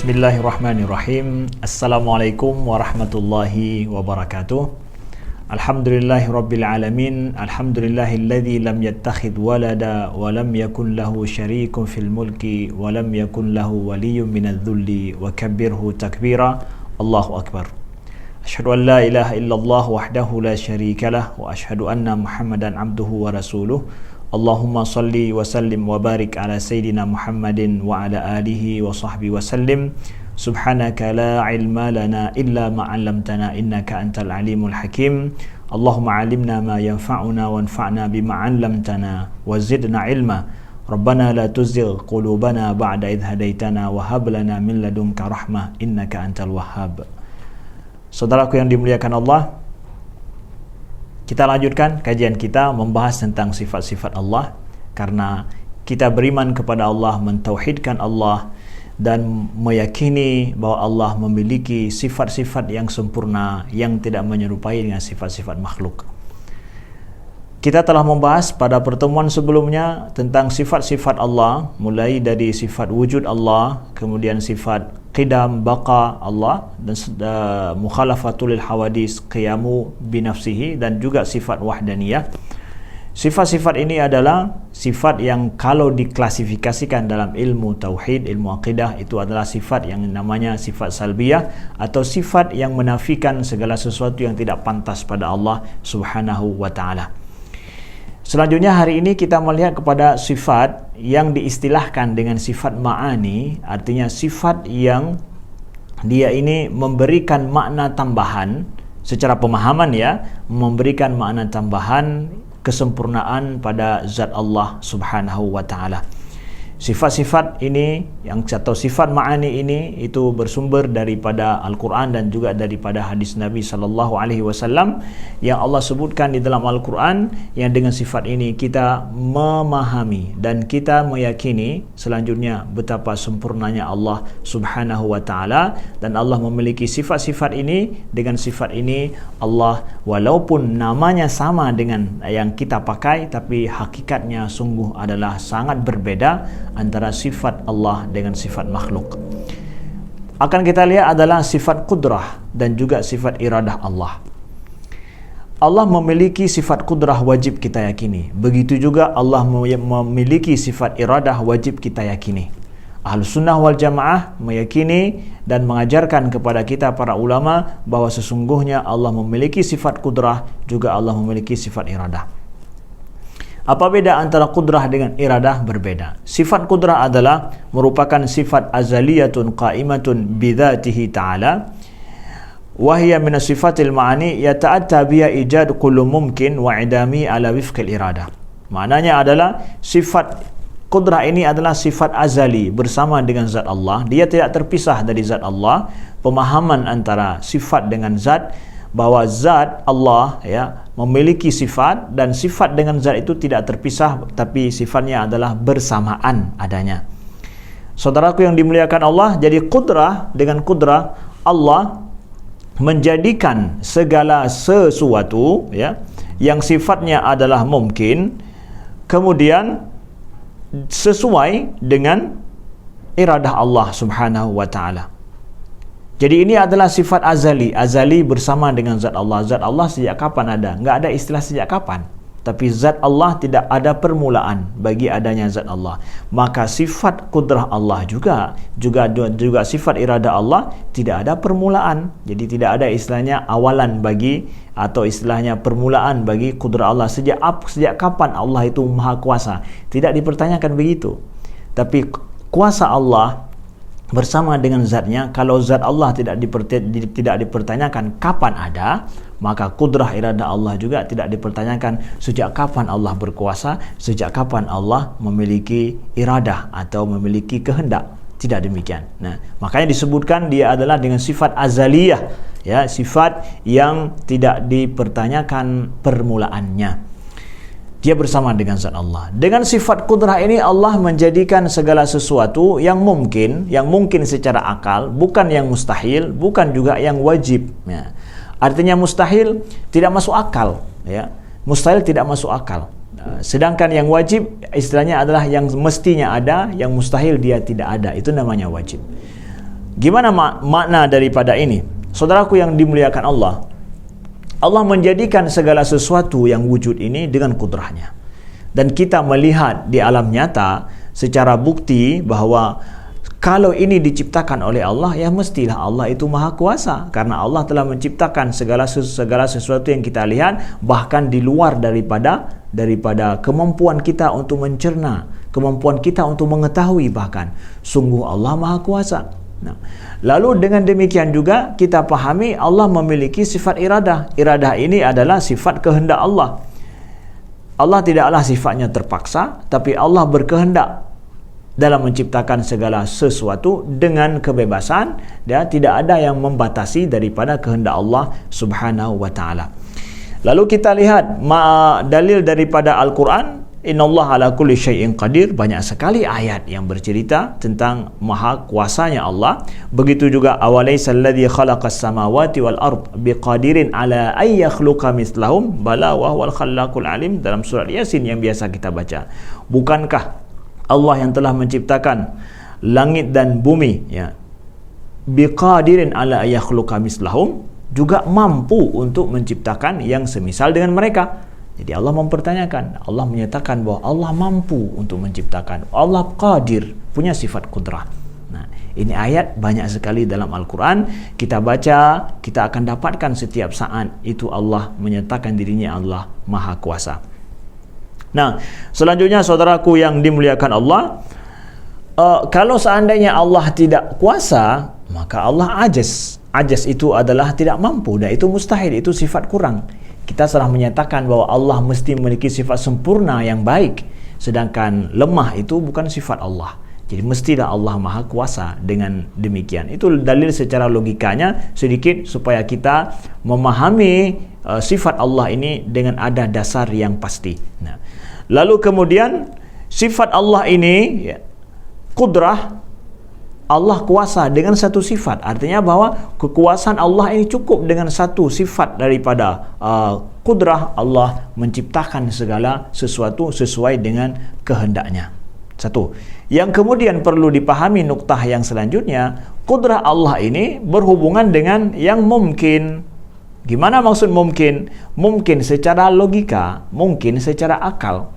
Bismillahirrahmanirrahim. Assalamualaikum warahmatullahi wabarakatuh. Alhamdulillahirabbil alamin. Alhamdulillahilladzi lam yattakhidh walada wa lam yakun lahu syarikun fil mulki wa lam yakun lahu waliyyun minadh-dhulli wa kabbirhu takbira. Allahu akbar. Asyhadu an la ilaha illallah wahdahu la syarika lah wa asyhadu anna Muhammadan abduhu wa rasuluh. Allahumma salli wa sallim wa barik ala Sayyidina Muhammadin wa ala alihi wa sahbihi wa sallim. Subhanaka la ilma lana illa ma 'allamtana innaka antal alimul hakim. Allahumma 'allimna ma yanfa'una wanfa'na bima 'allamtana wa zidna ilma. Rabbana la tuzigh qulubana ba'da idh hadaitana wa hab lana min ladunka rahmah innaka antal wahhab. Saudaraku yang dimuliakan Allah, kita lanjutkan kajian kita membahas tentang sifat-sifat Allah, karena kita beriman kepada Allah, mentauhidkan Allah dan meyakini bahwa Allah memiliki sifat-sifat yang sempurna yang tidak menyerupai dengan sifat-sifat makhluk. Kita telah membahas pada pertemuan sebelumnya tentang sifat-sifat Allah, mulai dari sifat wujud Allah, kemudian sifat qidam baqa Allah, dan mukhalafatul hawadis, qiyamu binafsihi, dan juga sifat wahdaniyah. Sifat-sifat ini adalah sifat yang kalau diklasifikasikan dalam ilmu tauhid, ilmu aqidah, itu adalah sifat yang namanya sifat salbiyah, atau sifat yang menafikan segala sesuatu yang tidak pantas pada Allah Subhanahu wa ta'ala. Selanjutnya hari ini kita melihat kepada sifat yang diistilahkan dengan sifat ma'ani, artinya sifat yang dia ini memberikan makna tambahan secara pemahaman, ya, memberikan makna tambahan kesempurnaan pada zat Allah Subhanahu wa ta'ala. Sifat-sifat ini atau sifat ma'ani ini itu bersumber daripada Al-Quran dan juga daripada hadis Nabi sallallahu alaihi wasallam yang Allah sebutkan di dalam Al-Quran, yang dengan sifat ini kita memahami dan kita meyakini selanjutnya betapa sempurnanya Allah Subhanahu wa ta'ala, dan Allah memiliki sifat-sifat ini. Dengan sifat ini Allah, walaupun namanya sama dengan yang kita pakai, tapi hakikatnya sungguh adalah sangat berbeda antara sifat Allah dengan sifat makhluk. Akan kita lihat adalah sifat qudrah dan juga sifat iradah Allah. Allah memiliki sifat qudrah, wajib kita yakini. Begitu juga Allah memiliki sifat iradah, wajib kita yakini. Ahlus sunnah wal jamaah meyakini dan mengajarkan kepada kita para ulama bahwa sesungguhnya Allah memiliki sifat qudrah, juga Allah memiliki sifat iradah. Apa beda antara qudrah dengan iradah? Berbeda. Sifat qudrah adalah merupakan sifat azaliyatun qa'imatun bidzatihi ta'ala, wa hiya min sifatil ma'ani yata'atta biha ijad kullu mumkin wa idami ala wifqil iradah. Maknanya adalah sifat qudrah ini adalah sifat azali bersama dengan zat Allah. Dia tidak terpisah dari zat Allah. Pemahaman antara sifat dengan zat, bahwa zat Allah, ya, memiliki sifat, dan sifat dengan zat itu tidak terpisah, tapi sifatnya adalah bersamaan adanya. Saudaraku yang dimuliakan Allah, jadi qudrah, dengan qudrah Allah menjadikan segala sesuatu, ya, yang sifatnya adalah mungkin, kemudian sesuai dengan iradah Allah Subhanahu wa ta'ala. Jadi ini adalah sifat azali, azali bersama dengan zat Allah. Zat Allah sejak kapan ada? Enggak ada istilah sejak kapan. Tapi zat Allah tidak ada permulaan bagi adanya zat Allah. Maka sifat qudrah Allah juga sifat iradah Allah tidak ada permulaan. Jadi tidak ada istilahnya awalan bagi, atau istilahnya permulaan bagi qudrah Allah. Sejak kapan Allah itu maha kuasa? Tidak dipertanyakan begitu. Tapi kuasa Allah bersama dengan zatnya, kalau zat Allah tidak dipertanyakan kapan ada, maka qudrah iradah Allah juga tidak dipertanyakan sejak kapan Allah berkuasa, sejak kapan Allah memiliki iradah atau memiliki kehendak. Tidak demikian. Nah, makanya disebutkan dia adalah dengan sifat azaliyah, ya, sifat yang tidak dipertanyakan permulaannya. Dia bersama dengan zat Allah. Dengan sifat qudrah ini Allah menjadikan segala sesuatu yang mungkin secara akal, bukan yang mustahil, bukan juga yang wajib, ya. Artinya mustahil tidak masuk akal, ya. Mustahil tidak masuk akal. Sedangkan yang wajib istilahnya adalah yang mestinya ada, yang mustahil dia tidak ada. Itu namanya wajib. Gimana makna daripada ini? Saudaraku yang dimuliakan Allah, Allah menjadikan segala sesuatu yang wujud ini dengan kudrahnya. Dan kita melihat di alam nyata secara bukti bahwa kalau ini diciptakan oleh Allah, ya mestilah Allah itu maha kuasa. Karena Allah telah menciptakan segala sesuatu yang kita lihat, bahkan di luar daripada kemampuan kita untuk mencerna, kemampuan kita untuk mengetahui bahkan. Sungguh Allah maha kuasa. Nah, lalu dengan demikian juga kita pahami Allah memiliki sifat iradah. Iradah ini adalah sifat kehendak Allah. Allah tidaklah sifatnya terpaksa, tapi Allah berkehendak dalam menciptakan segala sesuatu dengan kebebasan, dan tidak ada yang membatasi daripada kehendak Allah Subhanahu wa taala. Lalu kita lihat dalil daripada Al-Quran, innallaha ala kulli syai'in qadir. Banyak sekali ayat yang bercerita tentang maha kuasanya Allah. Begitu juga awalaysa alladhi khalaqas samawati wal ard biqadirin ala ay yakhluqa mislahum bala wa huwal khallaqul alim, dalam surat Yasin yang biasa kita baca. Bukankah Allah yang telah menciptakan langit dan bumi, ya, biqadirin ala ay yakhluqa mislahum, juga mampu untuk menciptakan yang semisal dengan mereka. Jadi Allah mempertanyakan, Allah menyatakan bahwa Allah mampu untuk menciptakan. Allah qadir, punya sifat kudrah. Nah, ini ayat banyak sekali dalam Al-Quran. Kita baca, kita akan dapatkan setiap saat itu Allah menyatakan dirinya Allah maha kuasa. Nah, selanjutnya saudaraku yang dimuliakan Allah, kalau seandainya Allah tidak kuasa, maka Allah ajiz. Ajiz itu adalah tidak mampu, dan itu mustahil, itu sifat kurang. Kita telah menyatakan bahwa Allah mesti memiliki sifat sempurna yang baik, sedangkan lemah itu bukan sifat Allah. Jadi mestilah Allah maha kuasa dengan demikian. Itu dalil secara logikanya sedikit supaya kita memahami sifat Allah ini dengan ada dasar yang pasti. Nah, lalu kemudian sifat Allah ini, ya, kudrah, Allah kuasa dengan satu sifat. Artinya bahwa kekuasaan Allah ini cukup dengan satu sifat daripada kudrah. Allah menciptakan segala sesuatu sesuai dengan kehendaknya. Satu. Yang kemudian perlu dipahami nuktah yang selanjutnya, kudrah Allah ini berhubungan dengan yang mungkin. Gimana maksud mungkin? Mungkin secara logika, mungkin secara akal.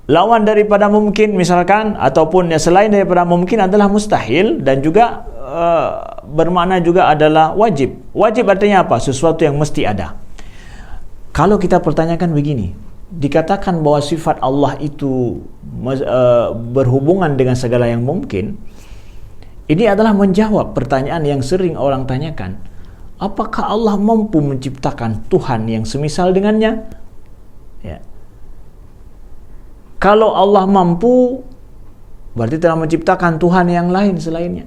Lawan daripada mungkin misalkan, ataupun yang selain daripada mungkin adalah mustahil, dan juga bermakna juga adalah wajib. Wajib artinya apa? Sesuatu yang mesti ada. Kalau kita pertanyakan begini, dikatakan bahwa sifat Allah itu berhubungan dengan segala yang mungkin, ini adalah menjawab pertanyaan yang sering orang tanyakan. Apakah Allah mampu menciptakan Tuhan yang semisal dengannya? Ya. Kalau Allah mampu, berarti telah menciptakan Tuhan yang lain selainnya.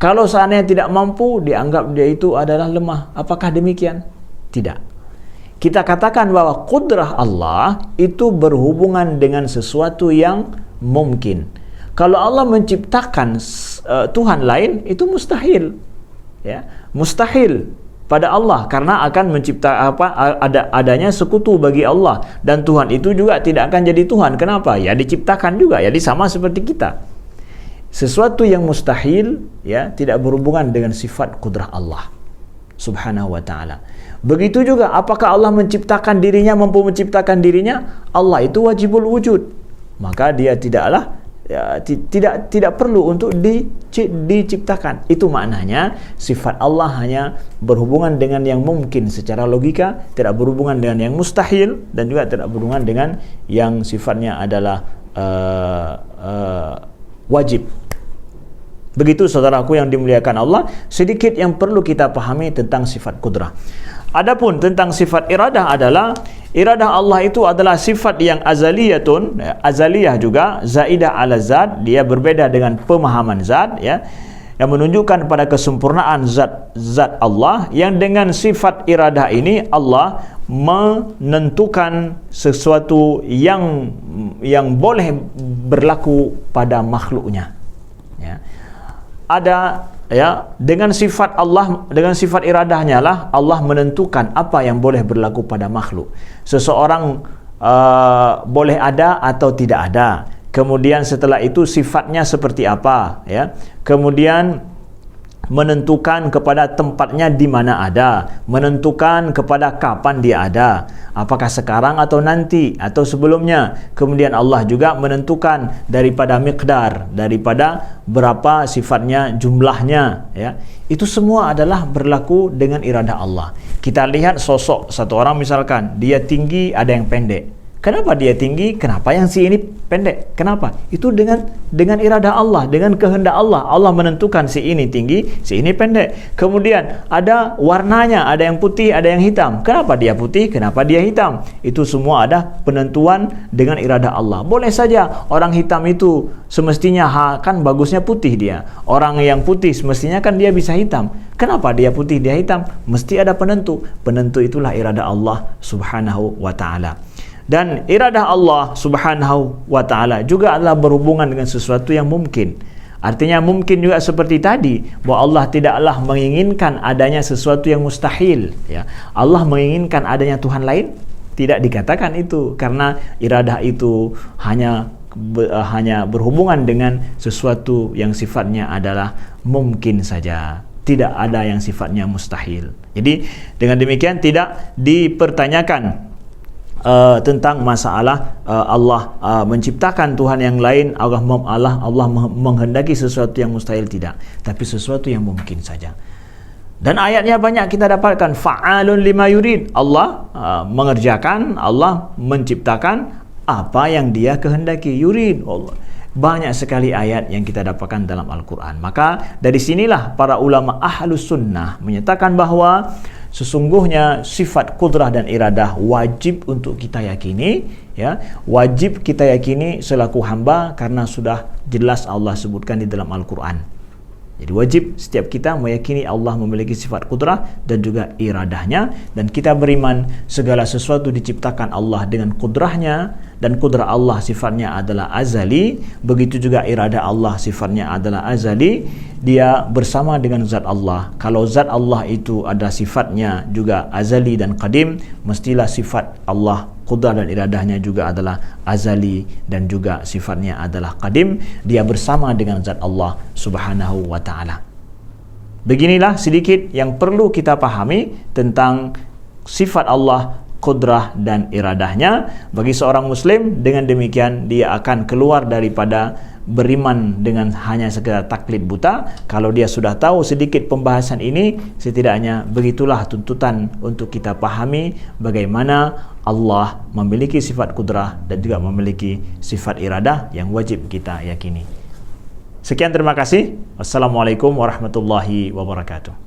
Kalau seandainya tidak mampu, dianggap dia itu adalah lemah. Apakah demikian? Tidak. Kita katakan bahwa kudrah Allah itu berhubungan dengan sesuatu yang mungkin. Kalau Allah menciptakan Tuhan lain, itu mustahil. Ya, mustahil pada Allah, karena akan mencipta adanya sekutu bagi Allah, dan Tuhan itu juga tidak akan jadi Tuhan. Kenapa? Ya diciptakan juga, jadi sama seperti kita. Sesuatu yang mustahil, ya, tidak berhubungan dengan sifat kudrah Allah Subhanahu wa taala. Begitu juga apakah Allah menciptakan dirinya, mampu menciptakan dirinya? Allah itu wajibul wujud. Maka dia tidaklah, ya, tidak perlu untuk diciptakan. Itu maknanya sifat Allah hanya berhubungan dengan yang mungkin secara logika, tidak berhubungan dengan yang mustahil, dan juga tidak berhubungan dengan yang sifatnya adalah wajib. Begitu saudaraku yang dimuliakan Allah, sedikit yang perlu kita pahami tentang sifat kudrah. Adapun tentang sifat iradah adalah, iradah Allah itu adalah sifat yang azaliyatun, azaliyah juga, zaidah ala zat, dia berbeda dengan pemahaman zat, ya, yang menunjukkan pada kesempurnaan zat Allah, yang dengan sifat iradah ini Allah menentukan sesuatu yang boleh berlaku pada makhluknya. Ya. Ada, ya, dengan sifat Allah, dengan sifat iradahnya lah Allah menentukan apa yang boleh berlaku pada makhluk. Seseorang boleh ada atau tidak ada. kemudian setelah itu sifatnya seperti apa, ya. Kemudian menentukan kepada tempatnya di mana ada, menentukan kepada kapan dia ada, apakah sekarang atau nanti atau sebelumnya. Kemudian Allah juga menentukan daripada miqdar, daripada berapa sifatnya, jumlahnya, ya. Itu semua adalah berlaku dengan iradah Allah. Kita lihat sosok satu orang, misalkan dia tinggi, ada yang pendek. Kenapa dia tinggi? Kenapa yang si ini pendek? Kenapa? Itu dengan iradah Allah, dengan kehendak Allah. Allah menentukan si ini tinggi, si ini pendek. Kemudian ada warnanya, ada yang putih, ada yang hitam. Kenapa dia putih? Kenapa dia hitam? Itu semua ada penentuan dengan iradah Allah. Boleh saja orang hitam itu semestinya kan bagusnya putih dia. Orang yang putih semestinya kan dia bisa hitam. Kenapa dia putih, dia hitam? Mesti ada penentu. Penentu itulah iradah Allah Subhanahu wa ta'ala. Dan iradah Allah Subhanahu wa ta'ala juga adalah berhubungan dengan sesuatu yang mungkin. Artinya mungkin juga seperti tadi, bahwa Allah tidaklah menginginkan adanya sesuatu yang mustahil, ya. Allah menginginkan adanya Tuhan lain? Tidak dikatakan itu, karena iradah itu hanya berhubungan dengan sesuatu yang sifatnya adalah mungkin saja. Tidak ada yang sifatnya mustahil. Jadi dengan demikian tidak dipertanyakan tentang masalah Allah menciptakan Tuhan yang lain, Allah menghendaki sesuatu yang mustahil, tidak, tapi sesuatu yang mungkin saja. Dan ayatnya banyak kita dapatkan, fa'alun lima yurid. Allah mengerjakan, Allah menciptakan apa yang dia kehendaki. Yurid Allah. Banyak sekali ayat yang kita dapatkan dalam Al-Quran. Maka dari sinilah para ulama ahlus sunnah menyatakan bahwa sesungguhnya sifat kudrah dan iradah wajib untuk kita yakini, ya. Wajib kita yakini selaku hamba, karena sudah jelas Allah sebutkan di dalam Al-Quran. Jadi wajib setiap kita meyakini Allah memiliki sifat kudrah dan juga iradahnya, dan kita beriman segala sesuatu diciptakan Allah dengan kudrahnya, dan kudrah Allah sifatnya adalah azali, begitu juga iradah Allah sifatnya adalah azali. Dia bersama dengan zat Allah. Kalau zat Allah itu ada sifatnya juga azali dan qadim, mestilah sifat Allah kudrah dan iradahnya juga adalah azali dan juga sifatnya adalah qadim. Dia bersama dengan zat Allah Subhanahu wa ta'ala. Beginilah sedikit yang perlu kita pahami tentang sifat Allah kudrah dan iradahnya bagi seorang muslim. Dengan demikian dia akan keluar daripada beriman dengan hanya sekedar taklid buta. Kalau dia sudah tahu sedikit pembahasan ini, setidaknya begitulah tuntutan untuk kita pahami bagaimana Allah memiliki sifat kudrah dan juga memiliki sifat iradah yang wajib kita yakini. Sekian, terima kasih. Wassalamualaikum warahmatullahi wabarakatuh.